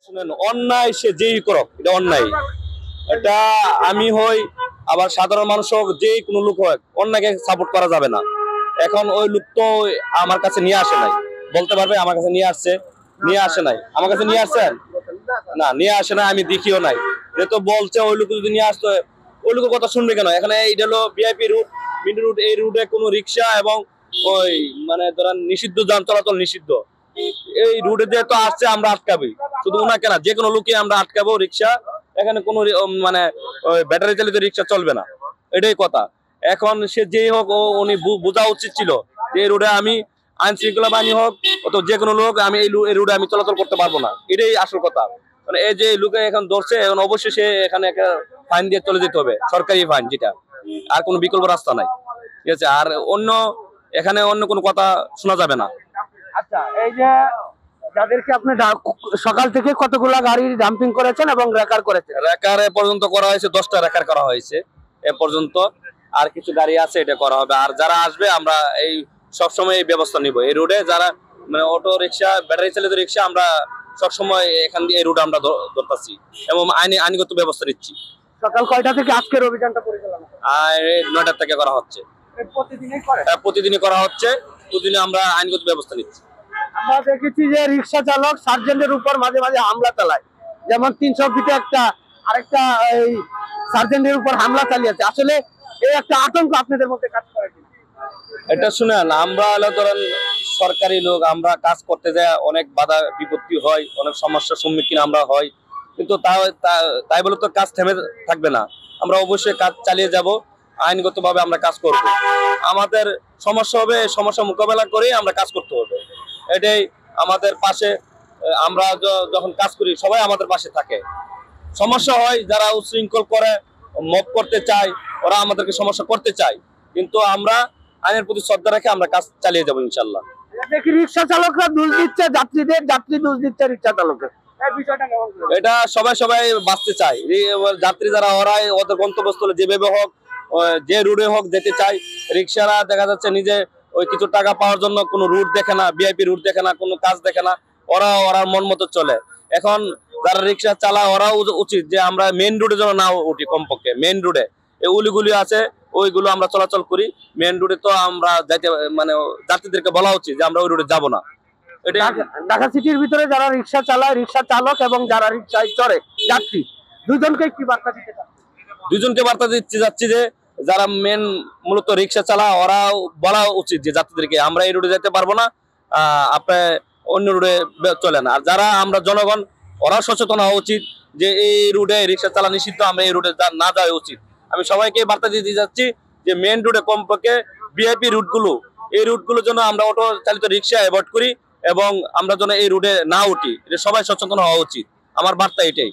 শুনেন, অন্যায় সে যেই করুক, এটা অন্যায়। এটা আমি হই, আবার সাধারণ মানুষ হোক, যে কোনো লোক হোক, অন্যায়কে সাপোর্ট করা যাবে না। এখন ওই লোক তো আমার কাছে নিয়ে আসে নাই, বলতে পারবে আমার কাছে নিয়ে আসছে, নিয়ে আসে নাই। আমার কাছে নিয়ে আসছেন? না, নিয়ে আসে না, আমি দেখিও নাই। যেহেতু বলছে ওই লোক যদি নিয়ে আসতো, ওই লোকের কথা শুনবে কেন? এখানে এইটা হলো ভিআইপি রুট, মিন্টু রুট। এই রুটে কোনো রিক্সা এবং ওই মানে ধরেন নিষিদ্ধ যান চলাচল নিষিদ্ধ। এই রুটে দিয়ে তো আসছে, আমরা আটকাবি। শুধু ওনাকে না, যে কোনো লোকে আমরা আটকাবো রিক্সা। এখানে কোনো মানে ব্যাটারি চালিত রিক্সা চলবে না, এটাই কথা। এখন সে যেই হোক, উনি বোঝা উচিত ছিল যে এই রুটে আমি আইন শৃঙ্খলা বাহিনী হোক অত যে কোনো লোক, আমি এই রুটে আমি চলাচল করতে পারবো না, এটাই আসল কথা। মানে এই যে লোকে এখন ধরছে, এখন অবশ্যই সে এখানে একটা ফাইন দিয়ে চলে যেতে হবে, সরকারি ফাইন, যেটা আর কোনো বিকল্প রাস্তা নাই। ঠিক আছে, আর এখানে অন্য কোনো কথা শোনা যাবে না। আচ্ছা, এই যে যাদেরকে আপনি সকাল থেকে কতগুলা গাড়ি ডাম্পিং করেছেন এবং রেকার করেছেন? রেকার এ পর্যন্ত করা হয়েছে 10টা রেকার করা হয়েছে এ পর্যন্ত। আর কিছু গাড়ি আছে, এটা করা হবে। আর যারা আসবে আমরা এই সবসময় এই ব্যবস্থা নিব। এই রোডে যারা মানে অটো রিক্সা, ব্যাটারি চালিত রিক্সা, আমরা সবসময় এখান দিয়ে এই রুট আমরা ধরতেছি এবং আইনগত ব্যবস্থা নিচ্ছি। সকাল কয়টা থেকে আজকের অভিযানটা পরিচালনা করেন? আর 9টা থেকে করা হচ্ছে। প্রতিদিনই করেন? প্রতিদিনই করা হচ্ছে, প্রতিদিন আমরা আইনগত ব্যবস্থা নিচ্ছি। আমরা দেখেছি যে রিক্সা চালক সার্জেন্টের উপর মাঝে মাঝে হামলা চালায়, যেমন 300 ফিটে আরেকটা এই সার্জেন্টের উপর হামলা চালিয়েছে। আসলে এই একটা আতঙ্ক আপনাদের মধ্যে কাজ করে কিনা? এটা শুনেন, আমরা হলো ধরেন সরকারি লোক, আমরা কাজ করতে যাই অনেক বাধা বিপত্তি হয়, অনেক সমস্যার সম্মুখীন আমরা হয়, কিন্তু তাই বলে তো কাজ থেমে থাকবে না। আমরা অবশ্যই কাজ চালিয়ে যাব, আইনগতভাবে আমরা কাজ করব। আমাদের সমস্যা হবে, সমস্যা মোকাবেলা করে আমরা কাজ করতে হবে। এটাই আমাদের পাশে। আমরা যখন কাজ করি সবাই আমাদের পাশে থাকে। সমস্যা হয় যারা উচ্ছৃঙ্খল করে, মব করতে চায়, ওরা আমাদেরকে সমস্যা করতে চায়, কিন্তু আমরা আইনের প্রতি শ্রদ্ধা রেখে আমরা কাজ চালিয়ে যাবো ইনশাল্লাহ। দেখি রিক্সা চালকরা দোষ দিচ্ছে যাত্রীদের, যাত্রী দোষ দিচ্ছে রিক্সা চালকের। এই বিষয়টা কেমন? এটা সবাই বাঁচতে চায়। যাত্রী যারা, ওরাই ওদের গন্তব্যস্থলে যেভাবে হোক, যে রুটে হোক যেতে চায়। রিক্সারা দেখা যাচ্ছে নিজে ওই কিছু টাকা পাওয়ার জন্য কোনো রুট দেখে না, ভিআইপি রুট দেখে না, কোনো কাজ দেখে না, ওরা মন মতো চলে। এখন যারা রিক্সা চালায় ওরাও উচিত যে আমরা মেন রুটে যেন না উঠি। কমপক্ষে মেন রুটে এই উলিগুলি আছে, ওইগুলো আমরা চলাচল করি। মেন রুটে তো আমরা যাইতে, মানে যাত্রীদেরকে বলা উচিত যে আমরা ওই রুটে যাবো না। ঢাকা সিটির ভিতরে যারা রিক্সা চালায়, রিক্সা চালক এবং যারা রিক্সায় চড়ে যাত্রী, দুজনকে কি বার্তা দিতে চান? দুজনকে বার্তা দিতে যাচ্ছি যে যারা মূলত রিক্সা চালায়, ওরাও বলা উচিত যে যাত্রীদেরকে আমরা এই রুটে যেতে পারবো না, আপনি অন্য রুটে চলেন। আর যারা আমরা জনগণ, ওরাও সচেতন হওয়া উচিত যে এই রুটে রিক্সা চালা নিষিদ্ধ, আমরা এই রুটে না যাওয়া উচিত। আমি সবাইকে বার্তা দিতে যাচ্ছি যে মেন রুটে কমপক্ষে ভিআইপি রুটগুলো, এই রুটগুলোর জন্য আমরা অটো চালিত রিক্সা অ্যাভয়েড করি এবং আমরা যেন এই রুটে না উঠি, এটা সবাই সচেতন হওয়া উচিত। আমার বার্তা এটাই।